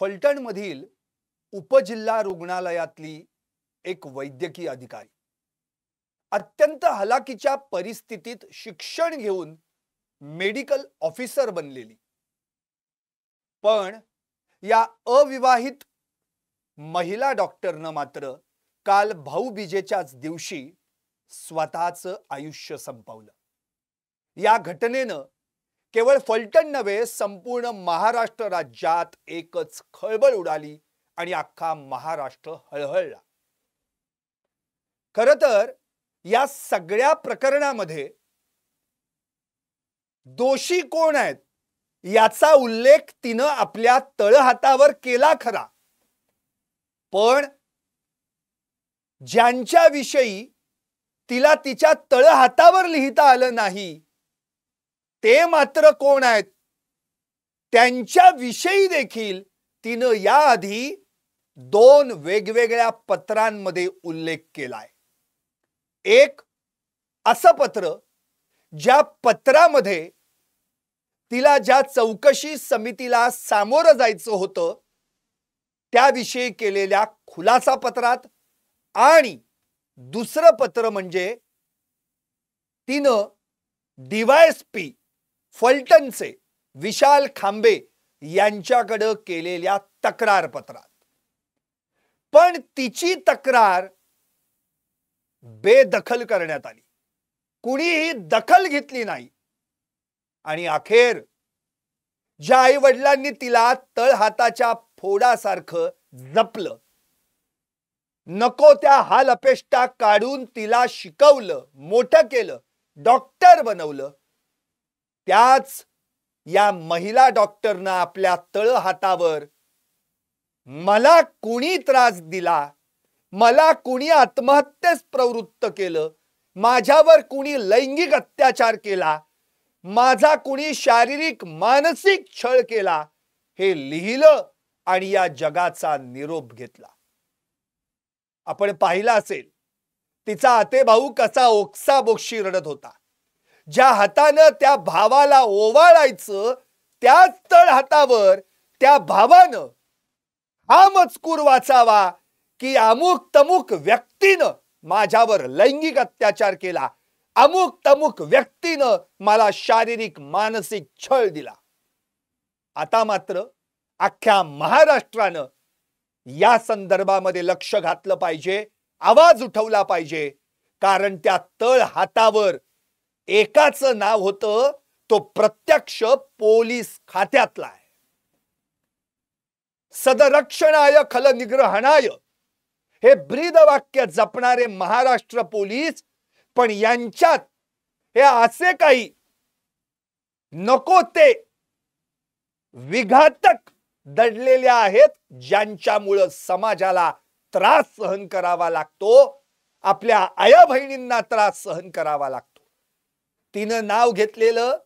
फलटणमधील उपजिल्हा रुग्णालयातली एक वैद्यकीय अधिकारी अत्यंत हलाखीच्या परिस्थितीत शिक्षण घेऊन मेडिकल ऑफिसर बनलेली, पण या अविवाहित महिला डॉक्टरनं मात्र काल भाऊबीजेच्याच दिवशी स्वतःचं आयुष्य संपवलं। या घटनेनं केवळ फलटण नव्हे संपूर्ण महाराष्ट्र राज्यात एकच खळबळ उडाली आणि अख्खा महाराष्ट्र हळहळला। खरं तर या सगळ्या प्रकरणामध्ये दोषी कोण आहेत याचा उल्लेख तिनं आपल्या तळहातावर केला खरा, पण ज्यांच्याविषयी तिला तिच्या तळहातावर लिहिता आलं नाही ते मात्र कोण आहेत त्यांच्याविषयी देखील तिनं याआधी 2 वेगवेगळ्या पत्रांमध्ये उल्लेख केलाय। एक असं पत्र ज्या पत्रामध्ये तिला ज्या चौकशी समितीला सामोरं जायचं होतं त्याविषयी केलेल्या खुलासा पत्रात, आणि दुसरं पत्र म्हणजे तिनं DYSP फलटणचे विशाल खांबे यांच्याकडे केलेल्या तक्रार पत्रात। पण तिची तक्रार बेदखल करण्यात आली, कुणीही दखल घेतली नाही आणि अखेर ज्या आई वडिलांनी तिला तळहाताच्या फोडासारखं जपलं, नको त्या हाल अपेष्टा काढून तिला शिकवलं, मोठं केलं, डॉक्टर बनवलं, त्याच या महिला डॉक्टरनं आपल्या तळहातावर मला कुणी त्रास दिला, मला कुणी आत्महत्येस प्रवृत्त केलं, माझ्यावर कुणी लैंगिक अत्याचार केला, माझा कुणी शारीरिक मानसिक छळ केला हे लिहिलं आणि या जगाचा निरोप घेतला। आपण पाहिलं असेल तिचा आतेभाऊ कसा ओक्साबोक्शी रडत होता। ज्या हातानं त्या भावाला ओवाळायचं त्याच तळहातावर त्या भावानं हा मजकूर वाचावा की अमुक तमुक व्यक्तीनं माझ्यावर लैंगिक अत्याचार केला, अमुक तमुक व्यक्तीनं मला शारीरिक मानसिक छळ दिला। आता मात्र अख्ख्या महाराष्ट्रानं या संदर्भामध्ये लक्ष घातलं पाहिजे, आवाज उठवला पाहिजे, कारण त्या तळहातावर एकाचं नाव होतं तो प्रत्यक्ष पोलीस खात्यातला आहे। सदरक्षणाय खल निग्रहणाय हे ब्रीदवाक्य जपणारे महाराष्ट्र पोलीस, पण यांच्यात हे असे काही नको ते विघातक दडलेले आहेत ज्यांच्यामुळे समाजाला त्रास सहन करावा लागतो, आपल्या आया बहिणींना त्रास सहन करावा लागतो। तिनं नाव घेतलेलं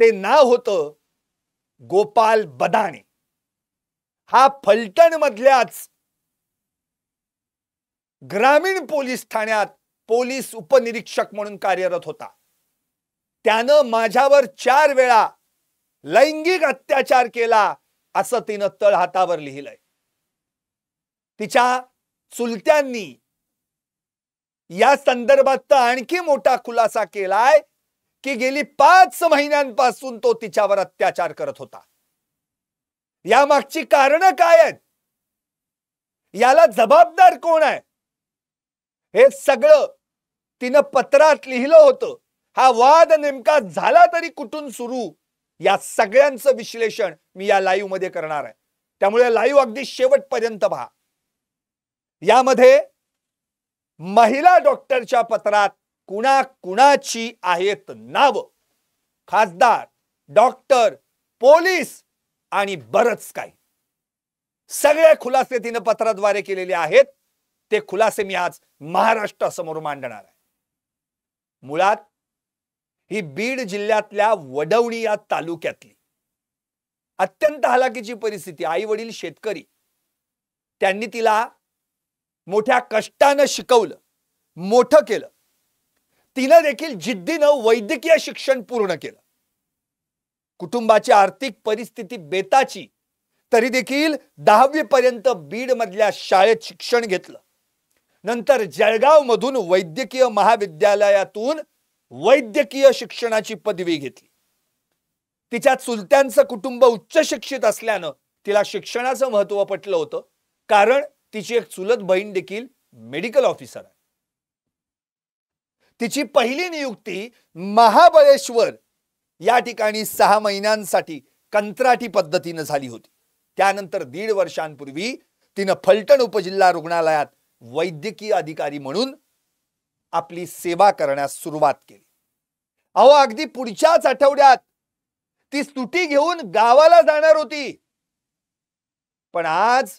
ते नाव होतं गोपाल बदाणे। हा फलटण मधल्याच ग्रामीण पोलीस ठाण्यात पोलीस उपनिरीक्षक म्हणून कार्यरत होता। त्यानं माझ्यावर 4 वेळा लैंगिक अत्याचार केला असं तिनं तळहातावर लिहिलंय। तिच्या चुलत्यांनी या संदर्भात आणखी मोठा खुलासा केलाय की गेली 5 महिन्यांपासून तो तिच्यावर अत्याचार करत होता। या मागची कारणं काय आहेत, याला जबाबदार कोण आहे, हे सगळं तिनं पत्रात लिहिलं होतं। हा वाद नेमका झाला तरी कुठून सुरू, या सगळ्यांचं विश्लेषण मी या लाईव्ह मध्ये करणार आहे, त्यामुळे लाईव्ह अगदी शेवटपर्यंत पहा। यामध्ये महिला डॉक्टरच्या पत्रात कुणाकुणाची आहेत नाव, खासदार, डॉक्टर, पोलीस आणि बरच काही सगळे खुलासे तिने पत्राद्वारे केलेले आहेत। ते खुलासे मी आज महाराष्ट्रासमोर मांडणार आहे। मुळात ही बीड जिल्ह्यातल्या वडवणी या तालुक्यातली अत्यंत हलाखीची परिस्थिती। आई वडील शेतकरी, त्यांनी तिला मोठ्या कष्टानं शिकवलं, मोठं केलं। तिनं देखील जिद्दीनं वैद्यकीय शिक्षण पूर्ण केलं। कुटुंबाची आर्थिक परिस्थिती बेताची तरी देखील 10वी पर्यंत बीड मधल्या शाळेत शिक्षण घेतलं. नंतर जळगाव मधून वैद्यकीय महाविद्यालयातून वैद्यकीय शिक्षणाची पदवी घेतली. तिच्या चुलत्यांचं कुटुंब उच्च शिक्षित असल्यानं तिला शिक्षणाचं महत्त्व पटलं होतं, कारण तिची एक चुलत बहीण देखील मेडिकल ऑफिसर आहे. तिची पहिली नियुक्ती महाबळेश्वर या ठिकाणी 6 महिन्यांसाठी कंत्राटी पद्धतीने झाली होती. त्यानंतर 1.5 वर्षांपूर्वी तिनं फलटण उपजिल्हा रुग्णालयात वैद्यकीय अधिकारी म्हणून आपली सेवा करण्यास सुरुवात केली. अहो, अगदी पुढच्याच आठवड्यात ती सुट्टी घेऊन गावाला जाणार होती, पण आज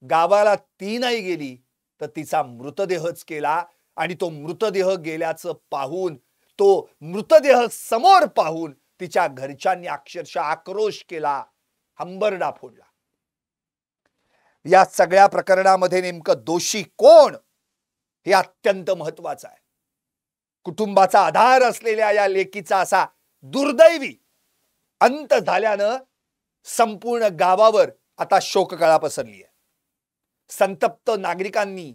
गावाला ती नाही गेली तर तिचा मृतदेहच केला. आणि तो मृतदेह गेल्याचं पाहून, तो मृतदेह समोर पाहून तिच्या घरच्यांनी अक्षरशः आक्रोश केला, हंबरडा फोडला. या सगळ्या प्रकरणामध्ये नेमकं दोषी कोण हे अत्यंत महत्वाचं आहे. कुटुंबाचा आधार असलेल्या या लेकीचा असा दुर्दैवी अंत झाल्यानं संपूर्ण गावावर आता शोककळा पसरली आहे. संतप्त नागरिकांनी,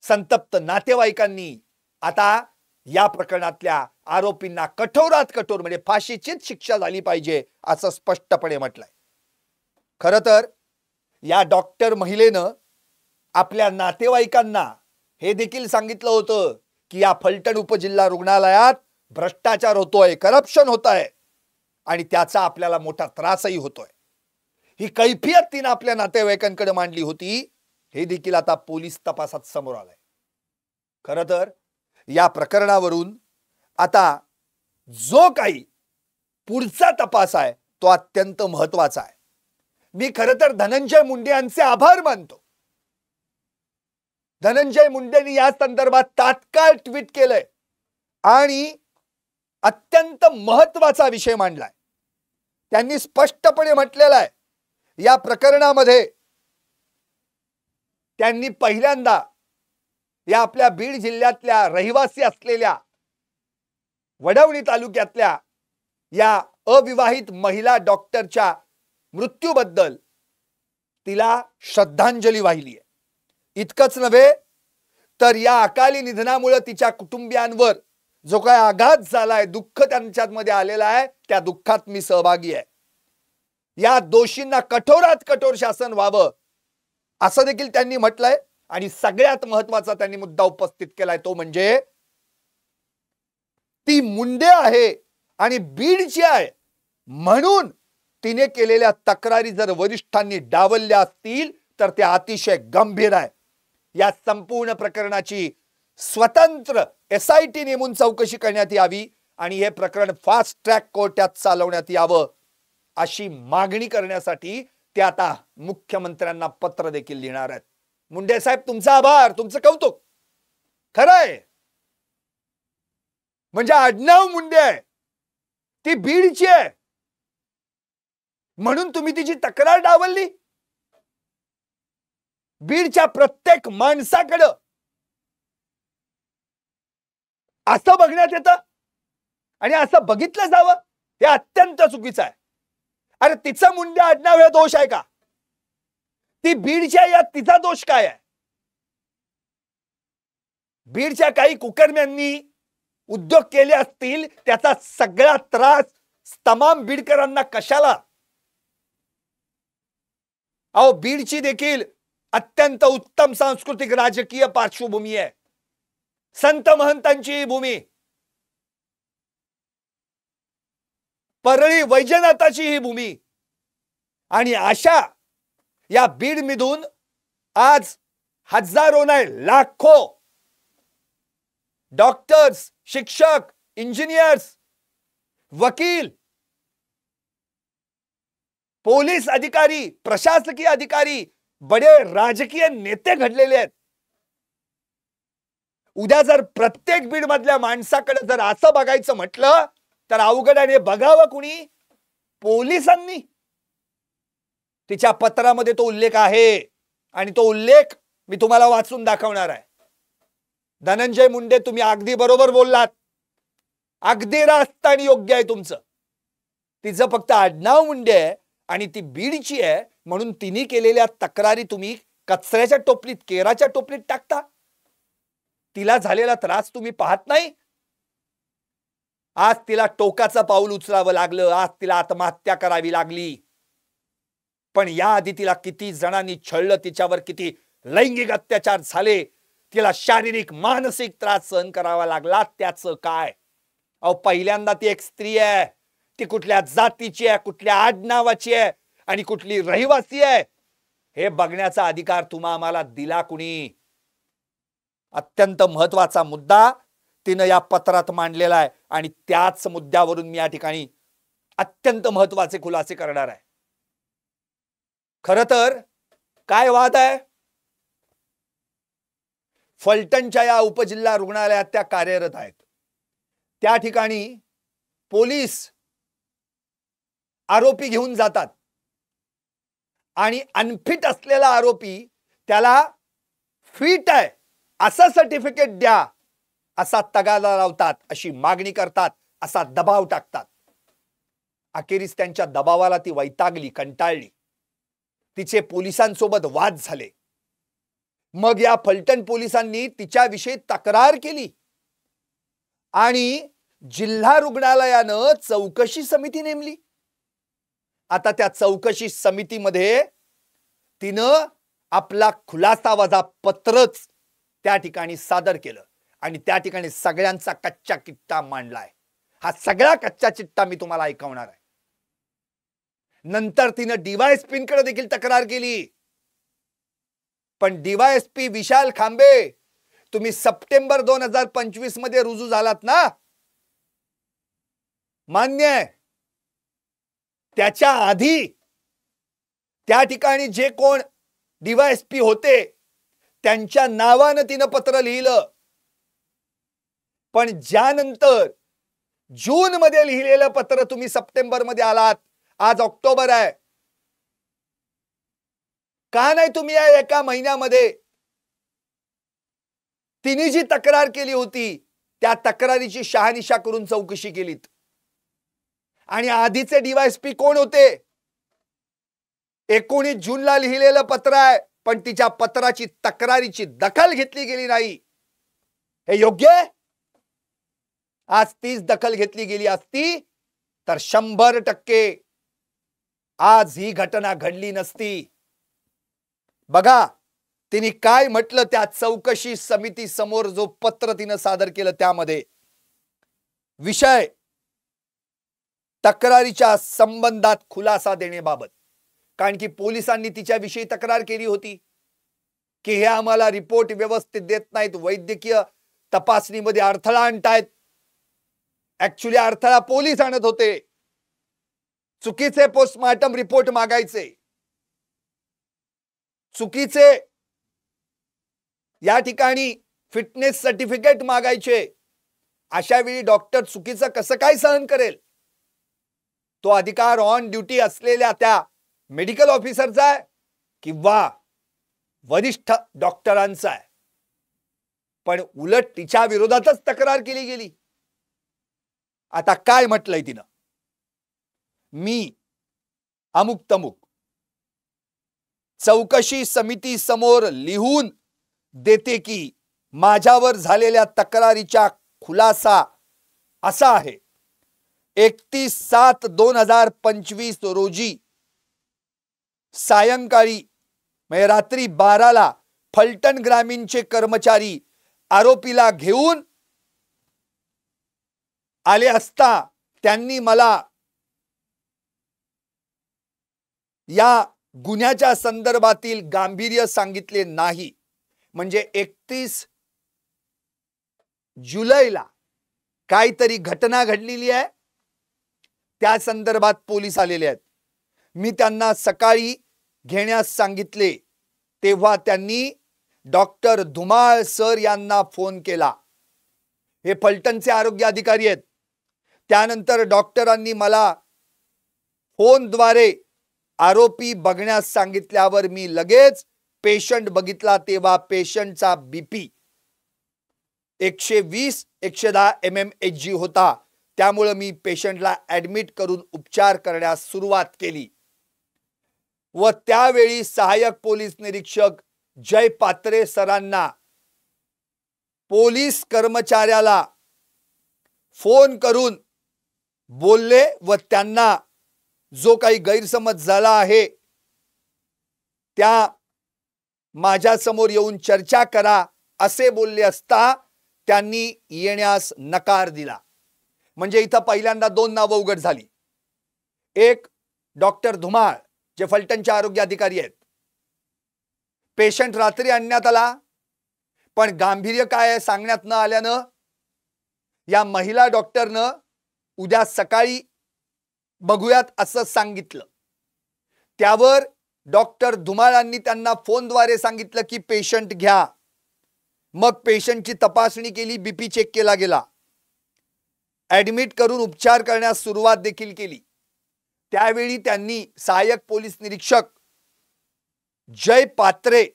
संतप्त नातेवाईकांनी आता या प्रकरणातल्या आरोपींना कठोरात कठोर म्हणजे फाशीचीच शिक्षा झाली पाहिजे असं स्पष्टपणे म्हटलंय. खरं तर या डॉक्टर महिलेनं आपल्या नातेवाईकांना हे देखील सांगितलं होतं की या फलटण उपजिल्हा रुग्णालयात भ्रष्टाचार होतोय, करप्शन होत आहे आणि त्याचा आपल्याला मोठा त्रासही होतोय. ही कैफियत तिने आपल्या नातेवाईकांकडे मांडली होती. हे देखील आता पोलीस तपासात समोर आलंय. खरं तर या प्रकरणावरून आता जो काही पुढचा तपास आहे तो अत्यंत महत्वाचा आहे. मी खरं तर धनंजय मुंडे यांचे आभार मानतो. धनंजय मुंडेंनी या संदर्भात तात्काळ ट्विट केलंय आणि अत्यंत महत्वाचा विषय मांडलाय. त्यांनी स्पष्टपणे म्हटलेलं आहे, या प्रकरणामध्ये त्यांनी पहिल्यांदा या आपल्या बीड जिल्ह्यातल्या रहिवासी असलेल्या वडवणी तालुक्यातल्या या अविवाहित महिला डॉक्टरच्या मृत्यूबद्दल तिला श्रद्धांजली वाहिली आहे. इतकंच नव्हे तर या अकाली निधनामुळे तिच्या कुटुंबियांवर जो काय आघात झालाय, दुःख त्यांच्यामध्ये आलेला आहे, त्या दुःखात मी सहभागी आहे. या दोषींना कठोरात कठोर शासन व्हावं असं देखील त्यांनी म्हटलंय. आणि सगळ्यात महत्वाचा त्यांनी मुद्दा उपस्थित केलाय तो म्हणजे ती मुंडे आहे आणि बीडची आहे म्हणून तिने केलेल्या तक्रारी जर वरिष्ठांनी डावलल्या असतील तर ते अतिशय गंभीर आहे. या संपूर्ण प्रकरणाची स्वतंत्र SIT नेमून चौकशी करण्यात यावी आणि हे प्रकरण फास्ट ट्रॅक कोर्टात चालवण्यात यावं अशी मागणी करण्यासाठी ते आता मुख्यमंत्र्यांना पत्र देखील लिहिणार आहेत. मुंडे साहेब, तुमचा आभार, तुमचं कौतुक. खरंय, म्हणजे आडनाव मुंडे आहे, ती बीडची आहे म्हणून तुम्ही तिची तक्रार डावलली. बीडच्या प्रत्येक माणसाकडं असं बघण्यात येतं आणि असं बघितलं जावं हे अत्यंत चुकीचं आहे. अरे तिचं मुंडे आडनाव हे दोष आहे का? ती बीडच्या यात तिचा दोष काय आहे? बीडच्या काही कुकर्म्यांनी उद्योग केले असतील त्याचा सगळा त्रास तमाम बीडकरांना कशाला? अहो, बीडची देखील अत्यंत उत्तम सांस्कृतिक राजकीय पार्श्वभूमी आहे. संत महंतांची भूमी, परळी वैजनाथाची ही भूमी आणि अशा या बीड मधून आज हजारो नाही लाखो डॉक्टर्स, शिक्षक, इंजिनियर्स, वकील, पोलीस अधिकारी, प्रशासकीय अधिकारी, बडे राजकीय नेते घडलेले आहेत. उद्या जर प्रत्येक बीड मधल्या माणसाकडे जर असं बघायचं म्हटलं तर अवघडाने बघावं कुणी? पोलिसांनी. तिच्या पत्रामध्ये तो उल्लेख आहे आणि तो उल्लेख मी तुम्हाला वाचून दाखवणार आहे. धनंजय मुंडे, तुम्ही अगदी बरोबर बोललात, अगदी रास्त आणि योग्य आहे तुमचं. तिचं फक्त आडनाव मुंडे आहे आणि ती बीडची आहे म्हणून तिने केलेल्या तक्रारी तुम्ही कचऱ्याच्या टोपलीत, केराच्या टोपलीत टाकता? तिला झालेला त्रास तुम्ही पाहत नाही? आज तिला टोकाचं पाऊल उचलावं लागलं, आज तिला आत्महत्या करावी लागली. पण याआधी तिला किती जणांनी छळलं, तिच्यावर किती लैंगिक अत्याचार झाले, तिला शारीरिक मानसिक त्रास सहन करावा लागला. त्याचं काय? अहो, पहिल्यांदा ती एक स्त्री आहे. ती कुठल्या जातीची आहे, कुठल्या आडनावाची आहे आणि कुठली रहिवासी आहे हे बघण्याचा अधिकार तुम्हा आम्हाला दिला कुणी? अत्यंत महत्वाचा मुद्दा तिनं या पत्रात मांडलेला आहे आणि त्याच मुद्द्यावरून मी या ठिकाणी अत्यंत महत्वाचे खुलासे करणार आहे. खरं तर काय वाद आहे? फलटणच्या या उपजिल्हा रुग्णालयात त्या कार्यरत आहेत. त्या ठिकाणी पोलीस आरोपी घेऊन जातात आणि अनफिट असलेला आरोपी त्याला फिट आहे असं सर्टिफिकेट द्या असा तगादा लावतात, अशी मागणी करतात, असा दबाव टाकतात. अखेरीस त्यांच्या दबावाला ती वैतागली, कंटाळली. तिचे पोलिसांसोबत वाद झाले. मग या फलटण पोलिसांनी तिच्याविषयी तक्रार केली आणि जिल्हा रुग्णालयानं चौकशी समिती नेमली. आता त्या चौकशी समितीमध्ये तिनं आपला खुलासा वजा पत्रच त्या ठिकाणी सादर केलं आणि त्या ठिकाणी सगळ्यांचा कच्चा चिट्टा मांडलाय. हा सगळा कच्चा चिट्टा मी तुम्हाला ऐकवणार आहे. नंतर तिनं डीवायएसपींकडे देखील तक्रार केली. पण डीवायएसपी विशाल खांबे, तुम्ही सप्टेंबर 2025 मध्ये रुजू झालात ना, मान्य आहे. त्याच्या आधी त्या ठिकाणी जे कोण डीवायएसपी होते त्यांच्या नावानं तिनं पत्र लिहिलं. पण ज्यानंतर जून मध्ये लिहिलेलं पत्र तुम्ही सप्टेंबर मध्ये आलात, आज ऑक्टोबर आहे. का नाही तुम्ही या एका महिन्यामध्ये तिने जी तक्रार केली होती त्या तक्रारीची शहानिशा करून चौकशी केलीत? आणि आधीचे डीवायएसपी कोण होते? 19 जूनला लिहिलेलं पत्र आहे, पण तिच्या पत्राची तक्रारीची दखल घेतली गेली नाही. हे योग्य आहे? आज तीच दखल घेतली गेली असती तर 100% आज ही घटना घडली नसती. बघा तिने काय म्हटलं त्या चौकशी समिती समोर जो पत्र तिनं सादर केलं त्यामध्ये. विषय तक्रारीच्या संबंधात खुलासा देण्याबाबत. कारण की पोलिसांनी तिच्याविषयी तक्रार केली होती की हे आम्हाला रिपोर्ट व्यवस्थित देत नाहीत, वैद्यकीय तपासणीमध्ये अडथळा आणतायत. ऍक्च्युली अडथळा पोलीस आणत होते. चुकीचे पोस्टमार्टम रिपोर्ट मागायचे, चुकीचे या ठिकाणी फिटनेस सर्टिफिकेट मागायचे. अशा वेळी डॉक्टर चुकीचं कसं काय सहन करेल? तो अधिकार ऑन ड्युटी असलेल्या त्या मेडिकल ऑफिसरचा आहे किंवा वरिष्ठ डॉक्टरांचा आहे. पण उलट तिच्या विरोधातच तक्रार केली गेली. आता काय म्हटलंय तिनं? मी अमुक तमुक चौकशी समिती समोर लिहून देते की माझ्यावर झालेल्या तक्रारीचा खुलासा असा आहे. 31/7/2025 रोजी सायंकाळी म्हणजे रात्री 12ला फलटण ग्रामीणचे कर्मचारी आरोपीला घेऊन आले असता त्यांनी मला या गुन्ह्याच्या संदर्भातील गांभीर्य सांगितले नाही. म्हणजे 31 जुलैला काहीतरी घटना घडलेली आहे, त्या संदर्भात पोलीस आलेले आहेत. मी त्यांना सकाळी घेण्यास सांगितले तेव्हा त्यांनी डॉक्टर धुमाळ सर यांना फोन केला. हे फलटणचे आरोग्य अधिकारी आहेत. त्यानंतर डॉक्टरांनी मला फोनद्वारे आरोपी बघण्यास सांगितल्यावर मी लगेच पेशंट बघितला. तेव्हा पेशंटचा बीपी 120-110 mmHg होता. त्यामुळे मी पेशंटला ऍडमिट करून उपचार करण्यास सुरुवात केली. व त्यावेळी सहाय्यक पोलीस निरीक्षक जय पात्रे सरांना पोलीस कर्मचाऱ्याला फोन करून बोलले व त्यांना जो काही गैरसमज झाला आहे त्या माझ्या समोर येऊन चर्चा करा असे बोलले असता त्यांनी येण्यास नकार दिला. म्हणजे इथं पहिल्यांदा दोन नावं उघड झाली. एक डॉक्टर धुमाळ जे फलटणचे आरोग्य अधिकारी आहेत. पेशंट रात्री आणण्यात आला पण गांभीर्य काय आहे सांगण्यात न आल्यानं या महिला डॉक्टरनं उद्या सकाळी बघूयात असं सांगितलं. त्यावर डॉक्टर धुमाळांनी त्यांना फोनद्वारे सांगितलं की पेशंट घ्या. मग पेशंटची तपासणी केली, बीपी चेक केला गेला, ऍडमिट करून उपचार करण्यास सुरुवात देखील केली. त्यावेळी त्यांनी सहाय्यक पोलीस निरीक्षक जय पात्रे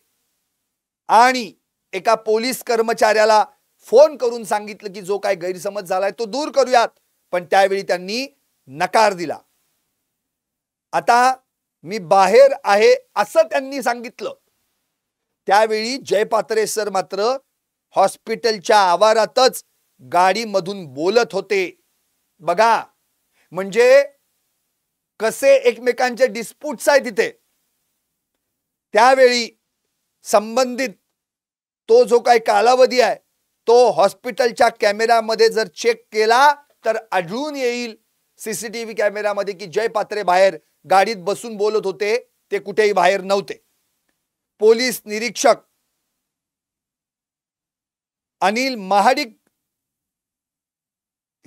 आणि एका पोलीस कर्मचाऱ्याला फोन करून सांगितलं की जो काय गैरसमज झालाय तो दूर करूयात, पण त्यावेळी त्यांनी नकार दिला. आता मी बाहेर आहे असं त्यांनी सांगितलं. त्यावेळी जय पात्रे सर मात्र हॉस्पिटलच्या आवारातच गाडीमधून बोलत होते. बघा म्हणजे कसे एकमेकांचे डिस्प्यूट्स आहेत तिथे. त्यावेळी संबंधित तो जो काही कालावधी आहे तो हॉस्पिटलच्या कॅमेऱ्यामध्ये जर चेक केला तर आढळून येईल सीसीटीव्ही कॅमेऱ्यामध्ये की जय पात्रे बाहेर गाडीत बसून बोलत होते, ते कुठेही बाहेर नव्हते. पोलीस निरीक्षक अनिल महाडिक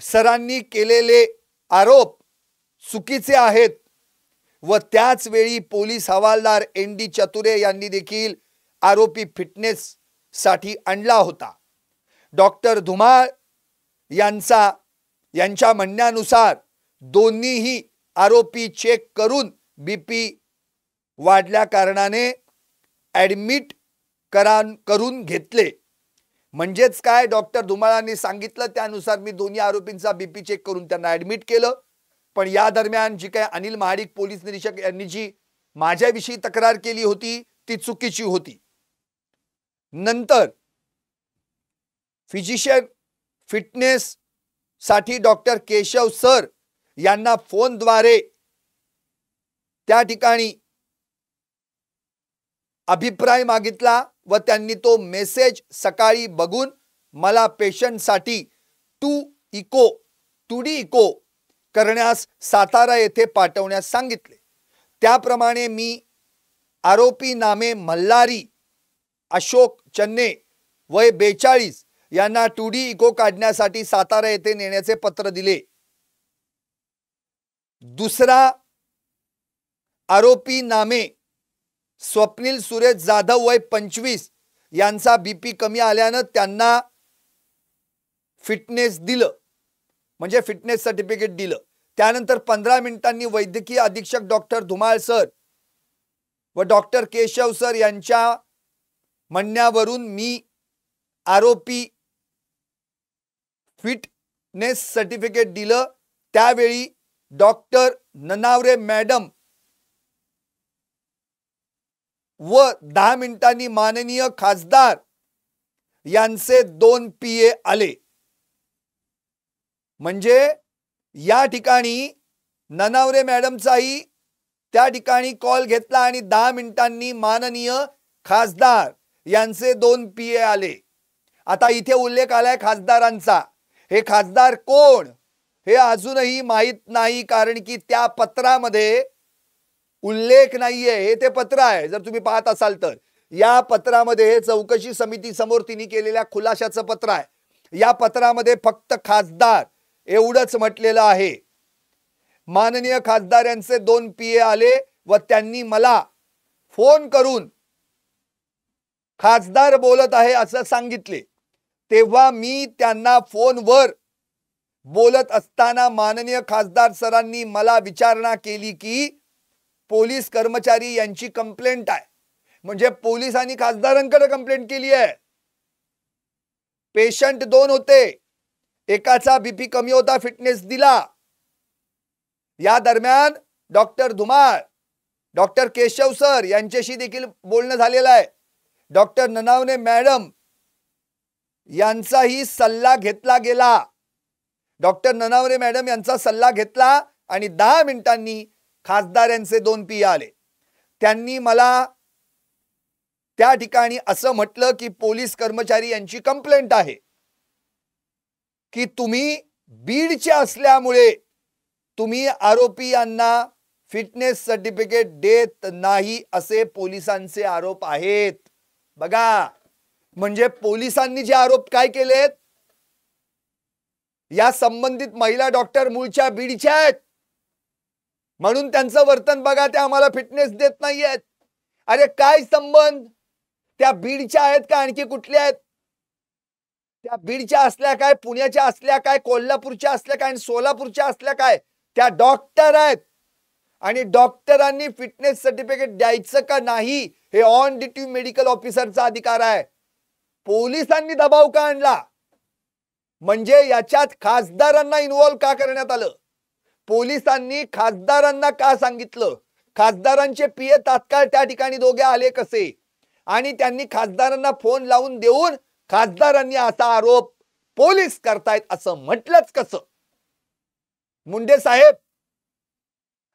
सरांनी केलेले आरोप चुकीचे आहेत व त्याच वेळी पोलीस हवालदार एन.डी. चतुरे यांनी देखील आरोपी फिटनेस साठी आणला होता. डॉक्टर धुमाळ यांच्या म्हणण्यानुसार दोन्हीही आरोपी चेक करून बीपी वाढल्या कारणाने ऍडमिट करून घेतले. म्हणजेच काय, डॉक्टर धुमाळांनी सांगितलं त्यानुसार मी दोन्ही आरोपींचा बीपी चेक करून त्यांना ऍडमिट केलं. पण या दरम्यान जी काही अनिल महाडिक पोलीस निरीक्षक यांनी जी माझ्याविषयी तक्रार केली होती ती चुकीची होती. नंतर फिजिशियन फिटनेस साठी डॉक्टर केशव सर यांना फोनद्वारे त्या ठिकाणी अभिप्राय मागितला व त्यांनी तो मेसेज सकाळी बघून मला पेशंटसाठी 2D इको करण्यास सातारा येथे पाठवण्यास सांगितले. त्याप्रमाणे मी आरोपी नामे मल्हारी अशोक चन्ने वय 42 यांना 2D इको काढण्यासाठी सातारा येथे नेण्याचे पत्र दिले. दुसरा आरोपी नामे स्वप्नील सुरेश जाधव वय 25 यांचा बीपी कमी आल्यानं त्यांना फिटनेस दिलं, म्हणजे फिटनेस सर्टिफिकेट दिलं. त्यानंतर 15 मिनिटांनी वैद्यकीय अधीक्षक डॉक्टर धुमाळ सर व डॉक्टर केशव सर यांच्या म्हणण्यावरून मी आरोपी फिटनेस सर्टिफिकेट दिलं. त्यावेळी डॉक्टर ननावरे मॅडम व 10 मिनिटांनी माननीय खासदार यांचे 2 PA आले. म्हणजे या ठिकाणी ननावरे मॅडमचाही त्या ठिकाणी कॉल घेतला आणि 10 मिनिटांनी माननीय खासदार यांचे 2 PA आले. आता इथे उल्लेख आलाय खासदारांचा. हे खासदार कोण हे अजूनही माहित नाही, कारण की त्या पत्रामध्ये उल्लेख नाहीये. हे ते पत्र आहे, जर तुम्ही पाहत असाल तर या पत्रामध्ये चौकशी समिती समोर तिने केलेल्या खुलाशाचं पत्र आहे. या पत्रामध्ये फक्त खासदार एवढंच म्हटलेलं आहे. माननीय खासदार यांचे 2 PA आले व त्यांनी मला फोन करून खासदार बोलत आहे असं सांगितले. तेव्हा मी त्यांना फोनवर बोलत असताना माननीय खासदार सरांनी मला विचारणा केली की पोलीस कर्मचारी यांची कंप्लेंट आहे. म्हणजे पोलिसांनी खासदारांकडे कंप्लेंट केली आहे. पेशंट 2 होते, एकाचा बीपी कमी होता, फिटनेस दिला. या दरम्यान doctor Dhumal doctor Keshav sir यांच्याशी देखील बोलणं झालेलं आहे. डॉक्टर ननावणे मॅडम यांचाही सल्ला घेतला गेला. डॉक्टर ननावणे मॅडम यांचा सल्ला घेतला आणि 10 मिनिटांनी खासदार यांचे 2 पी आले. त्यांनी मला त्या ठिकाणी असं म्हटलं की पोलीस कर्मचारी यांची कंप्लेंट आहे की तुम्ही बीडचे असल्यामुळे तुम्ही आरोपी यांना फिटनेस सर्टिफिकेट देत नाही असे पोलिसांचे आरोप आहेत. बघा, म्हणजे पोलिसांनी जे आरोप काय केलेत, या संबंधित महिला डॉक्टर मूळच्या बीडच्या आहेत म्हणून त्यांचं वर्तन बघा, ते आम्हाला फिटनेस देत नाहीयेत. अरे काय संबंध? त्या बीडच्या आहेत का आणखी कुठल्या आहेत? त्या बीडच्या असल्या काय, पुण्याच्या असल्या काय, कोल्हापूरच्या असल्या काय, सोलापूरच्या असल्या काय, त्या डॉक्टर आहेत. आणि डॉक्टरांनी फिटनेस सर्टिफिकेट द्यायचं का नाही हे ऑन ड्युटी मेडिकल ऑफिसरचा अधिकार आहे. पोलिसांनी दबाव का आणला? म्हणजे याच्यात खासदारांना इन्व्हॉल्व का करण्यात आलं? पोलिसांनी खासदारांना का सांगितलं? खासदारांचे पीए तात्काळ त्या ठिकाणी दोघे आले कसे? आणि त्यांनी खासदारांना फोन लावून देऊन खासदारांनी असा आरोप पोलीस करतायत असं म्हटलंच कसं? मुंडे साहेब,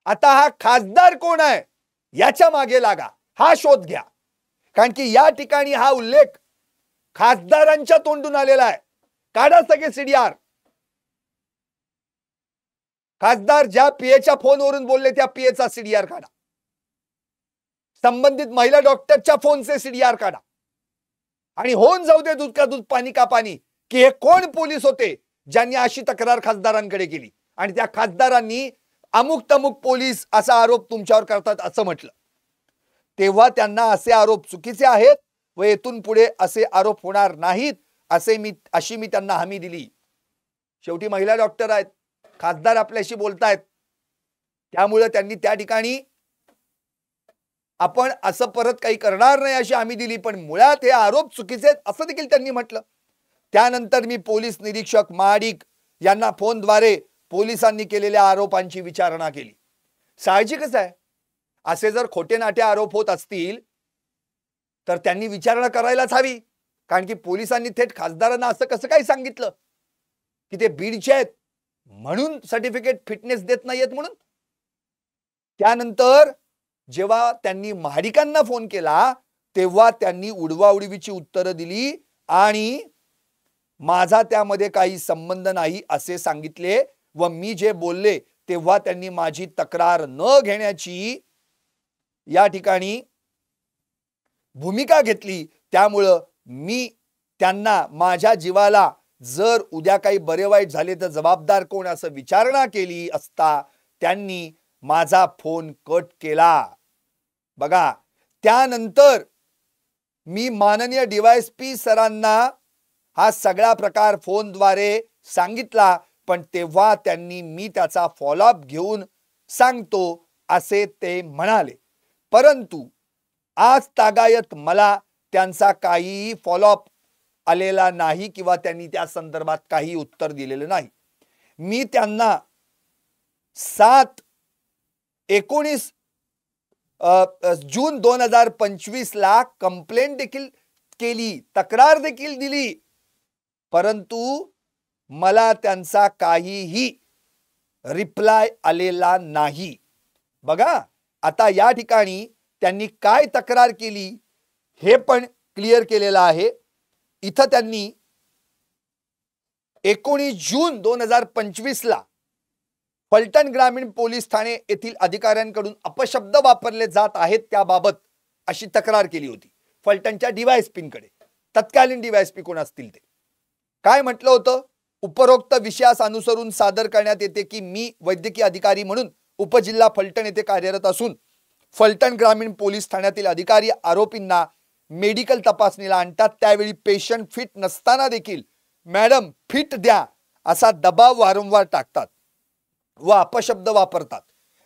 आता हा खासदार कोण आहे याच्या मागे लागा, हा शोध घ्या. कारण की या ठिकाणी हा उल्लेख खासदारांच्या तोंडून आलेला आहे. काढा सगळे सीडीआर. खासदार ज्या पीएच्या फोनवरून बोलले त्या पीएचा सीडीआर काढा. संबंधित महिला डॉक्टरच्या फोनचे सीडीआर काढा. आणि होऊन जाऊ दे दूध का दूध पाणी का पाणी की हे कोण पोलीस होते ज्यांनी अशी तक्रार खासदारांकडे केली आणि त्या खासदारांनी अमुक तमुक पोलीस असा आरोप तुमच्यावर करतात असं म्हटलं. तेव्हा त्यांना असे आरोप चुकीचे आहेत व येथून पुढे असे आरोप होणार नाहीत अशी मी त्यांना हमी दिली. शेवटी महिला डॉक्टर आहेत, खासदार आपल्याशी बोलतायत, त्यामुळे त्यांनी त्या ठिकाणी आपण असं परत काही करणार नाही अशी हमी दिली. पण मुळात हे आरोप चुकीचे आहेत असं देखील त्यांनी म्हटलं. त्यानंतर मी पोलीस निरीक्षक महाडिक यांना फोनद्वारे पोलिसांनी केलेल्या आरोपांची विचारणा केली. साहजिकच आहे, असे जर खोटे नाटे आरोप होत असतील तर त्यांनी विचारणा करायलाच हवी. कारण की पोलिसांनी थेट खासदारांना असं कसं काय सांगितलं की ते बीडचे आहेत म्हणून सर्टिफिकेट फिटनेस देत नाहीयेत म्हणून? त्यानंतर जेव्हा त्यांनी महाडिकांना फोन केला तेव्हा त्यांनी उडवाउडवीची उत्तरं दिली आणि माझा त्यामध्ये काही संबंध नाही असे सांगितले. व मी जे बोलले तेव्हा त्यांनी माझी तक्रार न घेण्याची या ठिकाणी भूमिका घेतली. त्यामुळं मी त्यांना माझ्या जीवाला जर उद्या काही बरे वाईट झाले तर जबाबदार कोण असं विचारणा केली असता त्यांनी माझा फोन कट केला. बघा, त्यानंतर मी माननीय डीवायएसपी सरांना हा सगळा प्रकार फोनद्वारे सांगितला. पण तेव्हा त्यांनी मी त्याचा फॉलोअप घेऊन सांगतो असे ते म्हणाले. परंतु आज तागायत मला त्यांचा काही फॉलोअप आलेला नाही किंवा त्यांनी त्या संदर्भात काही उत्तर दिलेलं नाही. मी त्यांना 19 जून 2025 ला कंप्लेंट देखील केली, तक्रार देखील दिली, परंतु मला त्यांचा काहीही रिप्लाय आलेला नाही. बघा, आता या ठिकाणी त्यांनी काय तक्रार केली हे पण क्लिअर केलेलं आहे. इथं त्यांनी 19 जून 2025 ला फलटण ग्रामीण पोलीस ठाणे येथील अधिकाऱ्यांकडून अपशब्द वापरले जात आहेत त्याबाबत अशी तक्रार केली होती फलटणच्या डीवायएसपींकडे. तत्कालीन डीवायएसपी कोण असतील ते. काय म्हटलं होतं? उपरोक्त विषयास अनुसरून सादर करण्यात येते की मी वैद्यकीय अधिकारी म्हणून उपजिल्हा फलटण येथे कार्यरत असून फलटण ग्रामीण पोलीस ठाण्यातील अधिकारी आरोपींना मेडिकल तपासणीला आणतात त्यावेळी पेशंट फिट नसताना देखील मॅडम फिट द्या असा दबाव वारंवार टाकतात व अपशब्द वापरतात.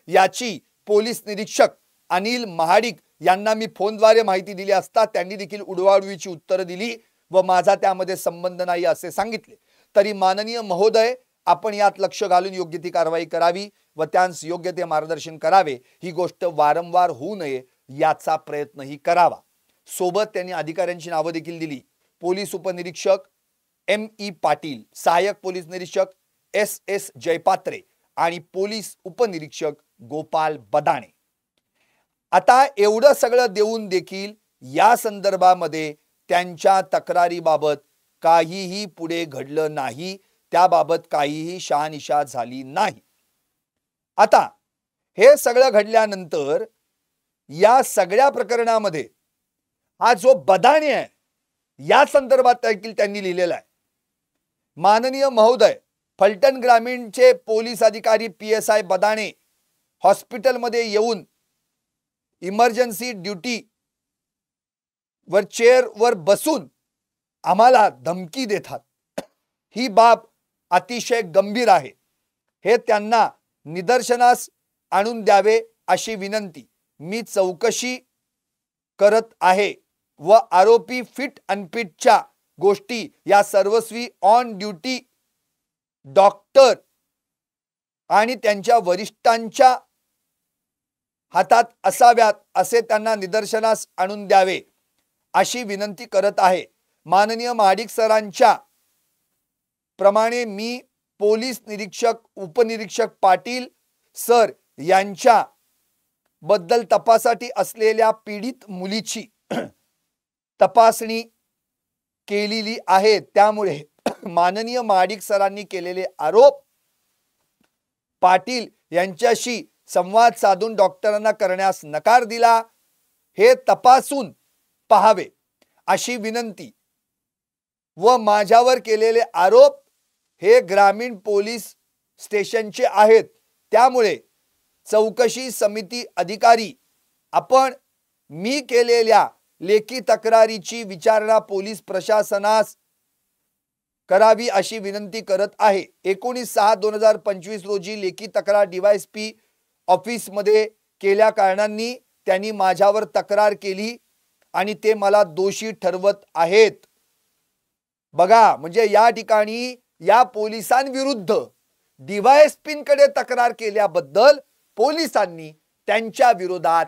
याची पोलीस निरीक्षक अनिल महाडिक यांना मी फोनद्वारे माहिती दिली असता त्यांनी देखील उडवाउडवीची उत्तरं दिली व माझा त्यामध्ये संबंध नाही असे सांगितले. तरी माननीय महोदय, आपण यात लक्ष घालून योग्य ती कारवाई करावी व त्यांस योग्य ते मार्गदर्शन करावे, ही गोष्ट वारंवार होऊ नये याचा प्रयत्नही करावा. सोबत त्यांनी अधिकाऱ्यांची नावं देखील दिली. पोलीस उपनिरीक्षक M.E. पाटील, सहाय्यक पोलीस निरीक्षक S.S. जयपात्रे आणि पोलीस उपनिरीक्षक गोपाल बदाणे. आता एवढं सगळं देऊन देखील या संदर्भामध्ये त्यांच्या तक्रारीबाबत काहीही पुढे घडलं नाही, त्याबाबत काहीही शहानिशा झाली नाही. आता हे सगळं घडल्यानंतर या सगळ्या प्रकरणामध्ये हा जो बदाणे आहे या संदर्भात देखील त्यांनी लिहिलेला आहे. माननीय महोदय, फलटण ग्रामीणचे पोलीस अधिकारी PSI बदाणे हॉस्पिटलमध्ये येऊन इमर्जन्सी ड्युटी वर चेअर वर बसून आम्हाला धमकी देतात. ही बाब अतिशय गंभीर आहे. हे त्यांना निदर्शनास आणून द्यावे अशी विनंती मी चौकशी करत आहे व आरोपी फिट अनफिटच्या गोष्टी या सर्वस्वी ऑन ड्युटी डॉक्टर आणि त्यांच्या वरिष्ठांच्या हातात असाव्यात असे त्यांना निदर्शनास आणून द्यावे अशी विनंती करत आहे. माननीय महाडिक सरांच्या प्रमाणे मी पोलीस निरीक्षक उपनिरीक्षक पाटील सर यांच्या बद्दल तपासासाठी असलेल्या पीडित मुलीची तपासणी केलेली आहे. त्यामुळे माननीय महाडिक सरांनी केलेले आरोप पाटील यांच्याशी संवाद साधून डॉक्टरांना करण्यास नकार दिला, हे तपासून पाहावे अशी विनंती व माझ्यावर केलेले आरोप हे ग्रामीण पोलीस स्टेशनचे आहेत. त्यामुळे चौकशी समिती अधिकारी आपण मी केलेल्या लेखी तक्रारीची विचारणा पोलीस प्रशासनास करावी अशी विनंती करत आहे. 19/6/2025 रोजी लेखी तक्रार DYSP ऑफिस मध्ये केल्या कारणांनी त्यांनी माझ्यावर तक्रार केली आणि ते मला दोषी ठरवत आहेत. बघा, म्हणजे या ठिकाणी या पोलिसांविरुद्ध DYSPकडे तक्रार केल्याबद्दल पोलिसांनी त्यांच्या विरोधात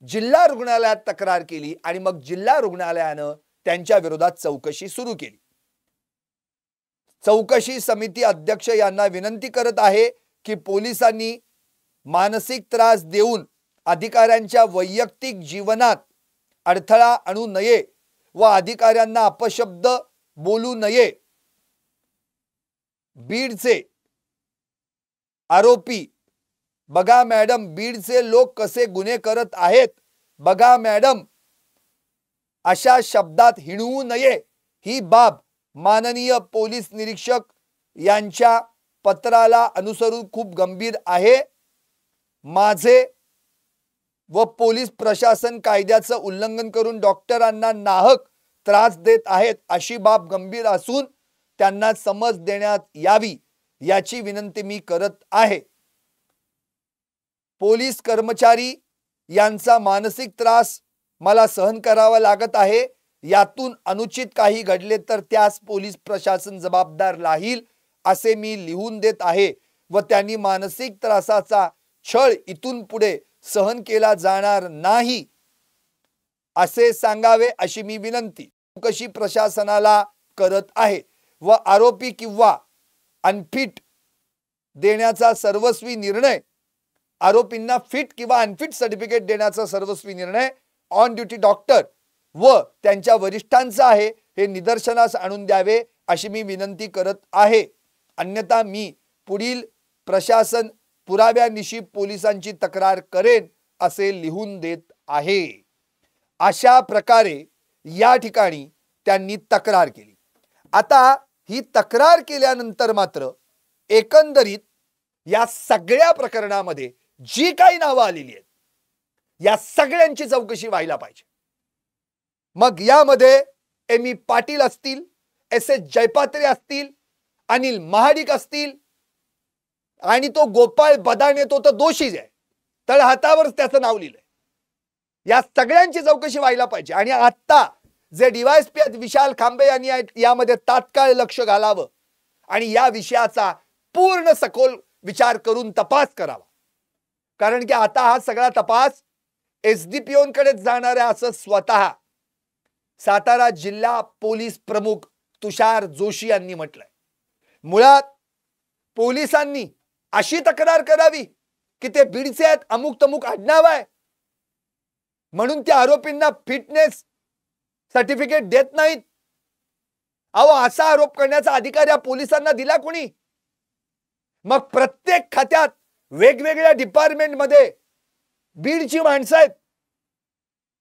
जिल्हा रुग्णालयात तक्रार केली आणि मग जिल्हा रुग्णालयाने त्यांच्या विरोधात चौकशी सुरू केली. चौकशी समिती अध्यक्ष यांना विनंती करत आहे की पोलिसांनी मानसिक त्रास देऊन अधिकाऱ्यांच्या वैयक्तिक जीवनात अडथळा आणू नये व अधिकाऱ्यांना अपशब्द बोलू नये. बीडचे आरोपी, बघा मॅडम, बीडचे लोक कसे गुन्हे करत आहेत, बघा मॅडम, अशा शब्दात हिणवू नये. ही बाब माननीय पोलीस निरीक्षक यांच्या पत्राला अनुसरून खूप गंभीर आहे. माझे व पोलीस प्रशासन कायद्याचं उल्लंघन करून डॉक्टरांना नाहक त्रास देत आहेत अशी बाब गंभीर असून त्यांना समज देण्यात यावी याची विनंती मी करत आहे. पोलीस कर्मचारी यांचा मानसिक त्रास मला सहन करावा लागत आहे. यातून अनुचित काही घडले तर त्यास पोलीस प्रशासन जबाबदार राहील असे मी लिहून देत आहे व त्यांनी मानसिक त्रासाचा छळ इथून पुढे सहन केला जाणार नाही असे सांगावे अशी मी विनंती चौकशी प्रशासनाला करत आहे व आरोपी किंवा अनफिट देण्याचा सर्वस्वी निर्णय, आरोपींना फिट किंवा अनफिट सर्टिफिकेट देण्याचा सर्वस्वी निर्णय ऑन ड्युटी डॉक्टर व त्यांच्या वरिष्ठांचा आहे, हे निदर्शनास आणून द्यावे अशी मी विनंती करत आहे. अन्यथा मी पुढील प्रशासन पुराव्यानिशी पोलिसांची तक्रार करेन असे लिहून देत आहे. अशा प्रकारे या ठिकाणी त्यांनी तक्रार केली. आता ही तक्रार केल्यानंतर मात्र एकंदरीत या सगळ्या प्रकरणामध्ये जी काही नावं आलेली आहेत या सगळ्यांची चौकशी व्हायला पाहिजे. मग यामध्ये M.E. पाटील असतील, S.S. जयपात्रे असतील, अनिल महाडिक असतील आणि तो गोपाळ बदाणे तो तर दोषीच आहे, तळहातावर त्याचं नाव लिहिलंय. या सगळ्यांची चौकशी व्हायला पाहिजे. आणि आता जे DYSP विशाल खांबे यांनी यामध्ये तात्काळ लक्ष घालावं आणि या विषयाचा पूर्ण सखोल विचार करून तपास करावा. कारण की आता हा सगळा तपास एसडीपीओंकडेच जाणार आहे असं स्वतः सातारा जिल्हा पोलीस प्रमुख तुषार जोशी यांनी म्हटलंय. मुळात पोलिसांनी अशी तक्रार करावी की ते बीडचे आहेत, अमुक तमुक आडनाव आहे म्हणून त्या आरोपींना फिटनेस सर्टिफिकेट देत नाहीत. अहो, असा आरोप करण्याचा अधिकार या पोलिसांना दिला कोणी? मग प्रत्येक खात्यात वेगवेगळ्या डिपार्टमेंटमध्ये बीडची माणसं आहेत,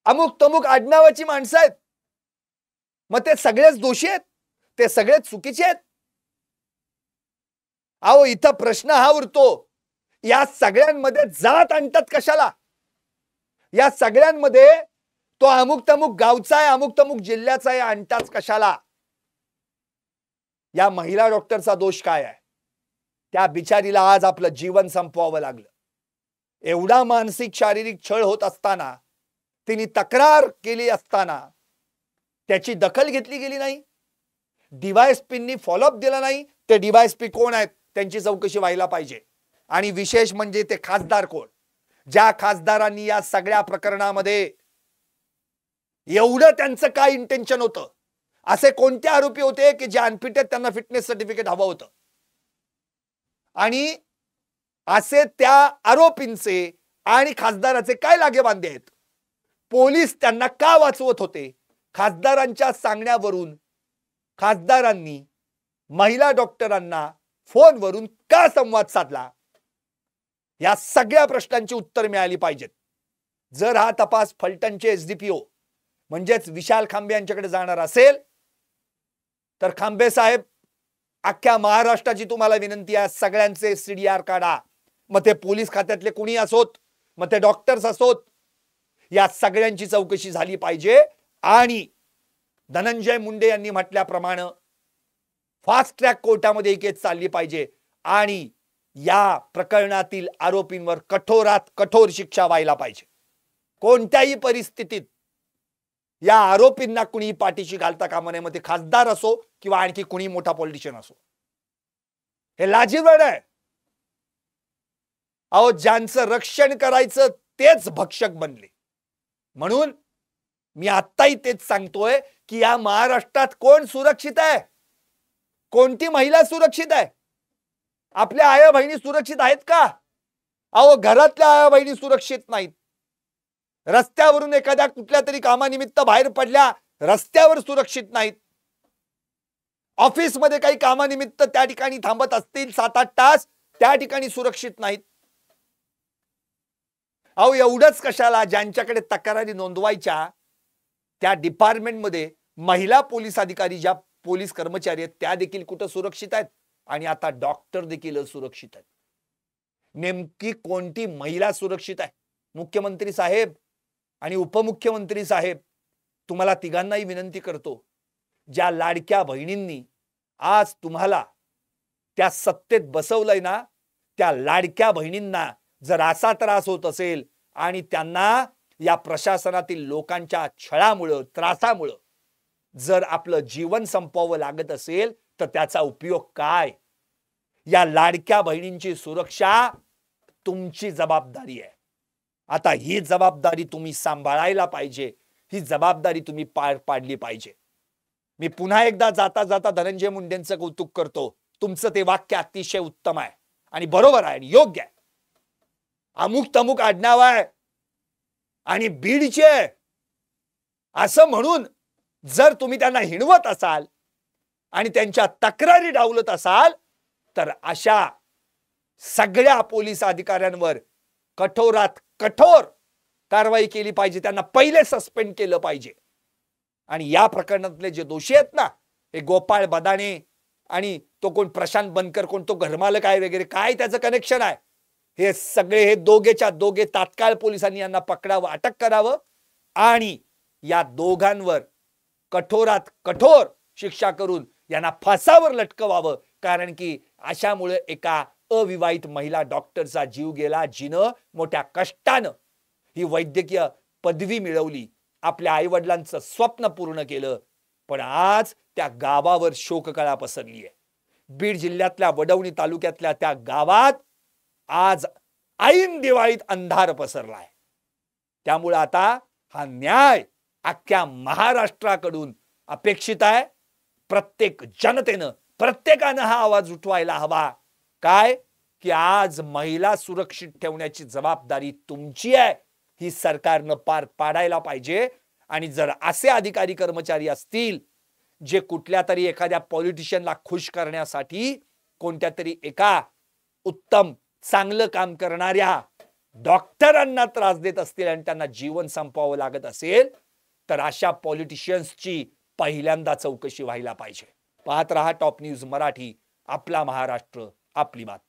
अमुक तमुक आडनावाची माणसं आहेत, मग ते सगळेच दोषी आहेत, ते सगळेच चुकीचे आहेत. अहो, इथं प्रश्न हा उरतो, या सगळ्यांमध्ये जात आणतात कशाला? या सगळ्यांमध्ये तो अमुक तमुक गावचा आहे, अमुक तमुक जिल्ह्याचा आहे आणताच कशाला? या महिला डॉक्टरचा दोष काय आहे? त्या बिचारीला आज आपलं जीवन संपवावं लागलं. एवढा मानसिक शारीरिक छळ होत असताना, तिने तक्रार केली असताना त्याची दखल घेतली गेली नाही. डीवायएसपींनी फॉलोअप दिला नाही. ते डीवायएसपी कोण आहेत त्यांची चौकशी व्हायला पाहिजे. आणि विशेष म्हणजे ते खासदार कोण? ज्या खासदारांनी या सगळ्या प्रकरणामध्ये एवढं त्यांचं काय इंटेन्शन होतं? असे कोणते आरोपी होते की जे अनफिट आहेत, त्यांना फिटनेस सर्टिफिकेट हवं होतं? आणि असे त्या आरोपींचे आणि खासदाराचे काय लागेबांधे आहेत? पोलीस त्यांना का वाचवत होते? खासदारांच्या सांगण्यावरून खासदारांनी महिला डॉक्टरांना फोनवरून का संवाद साधला? या सगळ्या प्रश्नांची उत्तर मिळाली पाहिजेत. जर हा तपास फलटणचे एसडीपीओ म्हणजेच विशाल खांबे यांच्याकडे जाणार असेल तर खांबे साहेब, अख्ख्या महाराष्ट्राची तुम्हाला विनंती आहे, सगळ्यांचे सीडीआर काढा. मग ते पोलीस खात्यातले कुणी असोत, मग ते डॉक्टर्स असोत, या सगळ्यांची चौकशी झाली पाहिजे. आणि धनंजय मुंडे यांनी म्हटल्याप्रमाणे फास्ट ट्रॅक कोर्टामध्ये ही केस चालली पाहिजे आणि या प्रकरणातील आरोपींवर कठोरात कठोर शिक्षा व्हायला पाहिजे. कोणत्याही परिस्थितीत या आरोपींना कुणी पाठीशी घालता कामा नये, मग ते खासदार असो किंवा आणखी कुणी मोठा पॉलिटिशियन असो. हे लाजिरवाणं आहे. अहो, ज्यांचं रक्षण करायचं तेच भक्षक बनले. म्हणून मी आत्ताही तेच सांगतोय की या महाराष्ट्रात कोण सुरक्षित आहे? कोणती महिला सुरक्षित आहे? आपल्या आया बहिणी सुरक्षित आहेत का? अहो, घरातल्या आया बहिणी सुरक्षित नाहीत. रस्त्यावरून एखाद्या कुठल्या तरी कामानिमित्त बाहेर पडल्या, रस्त्यावर सुरक्षित नाहीत. ऑफिसमध्ये काही कामानिमित्त त्या ठिकाणी थांबत असतील 7-8 तास, त्या ठिकाणी सुरक्षित नाहीत. अहो, एवढंच कशाला, ज्यांच्याकडे तक्रारी नोंदवायच्या त्या डिपार्टमेंटमध्ये महिला पोलीस अधिकारी, ज्या पोलीस कर्मचारी आहेत, त्या देखील कुठं सुरक्षित आहेत? आणि आता डॉक्टर देखील असुरक्षित आहेत. नेमकी कोणती महिला सुरक्षित आहे? मुख्यमंत्री साहेब आणि उपमुख्यमंत्री साहेब, तुम्हाला तिघांनाही विनंती करतो, ज्या लाडक्या बहिणींनी आज तुम्हाला त्या सत्तेत बसवलंय ना, त्या लाडक्या बहिणींना जर असा त्रास होत असेल आणि त्यांना या प्रशासनातील लोकांच्या छळामुळे, त्रासामुळे जर आपलं जीवन संपवावं लागत असेल तर त्याचा उपयोग काय? या लाडक्या बहिणींची सुरक्षा तुमची जबाबदारी आहे. आता ही जबाबदारी तुम्ही सांभाळायला पाहिजे. ही जबाबदारी तुम्ही पार पाडली पाहिजे. मी पुन्हा एकदा जाता जाता धनंजय मुंडेंचं कौतुक करतो. तुमचं ते वाक्य अतिशय उत्तम आहे आणि बरोबर आहे आणि योग्य आहे. अमुक तमुक आडनाव आहे आणि बीडचे असं म्हणून जर तुम्ही त्यांना हिणवत असाल आणि त्यांच्या तक्रारी डावलत असाल तर अशा सगळ्या पोलीस अधिकाऱ्यांवर कठोरात कठोर कारवाई केली पाहिजे. त्यांना पहिले सस्पेंड केलं पाहिजे. आणि या प्रकरणातले जे दोषी आहेत ना, हे गोपाळ बदाणे आणि तो कोण प्रशांत बनकर, कोण तो घरमालक आहे वगैरे, काय त्याचं कनेक्शन आहे, हे सगळे हे दोघेच्या दोघे तात्काळ पोलिसांनी यांना पकडावं, अटक करावं आणि या दोघांवर कठोरात कठोर शिक्षा करून यांना फासावर लटकवावं. कारण की अशामुळे एका अविवाहित महिला डॉक्टरचा जीव गेला, जिनं मोठ्या कष्टानं ही वैद्यकीय पदवी मिळवली, आपल्या आईवडिलांचं स्वप्न पूर्ण केलं, पण आज त्या गावावर शोककळा पसरली आहे. बीड जिल्ह्यातल्या वडवणी तालुक्यातल्या त्या गावात आज ऐन दिवाळीत अंधार पसरलाय. त्यामुळे आता हा न्याय अख्ख्या महाराष्ट्राकडून अपेक्षित आहे. प्रत्येक जनतेनं, प्रत्येकानं हा आवाज उठवायला हवा. काय की आज महिला सुरक्षित ठेवण्याची जबाबदारी तुमची आहे, ही सरकारनं पार पाडायला पाहिजे. आणि जर असे अधिकारी कर्मचारी असतील जे कुठल्या तरी एखाद्या पॉलिटिशियनला खुश करण्यासाठी कोणत्या तरी एका उत्तम चांगलं काम करणाऱ्या डॉक्टरांना त्रास देत असतील आणि त्यांना जीवन संपवावं लागत असेल, तर अशा पॉलिटिशियन्सची पहिल्यांदा चौकशी व्हायला पाहिजे. पाहत रहा टॉप न्यूज मराठी. आपला महाराष्ट्र, आपली बात.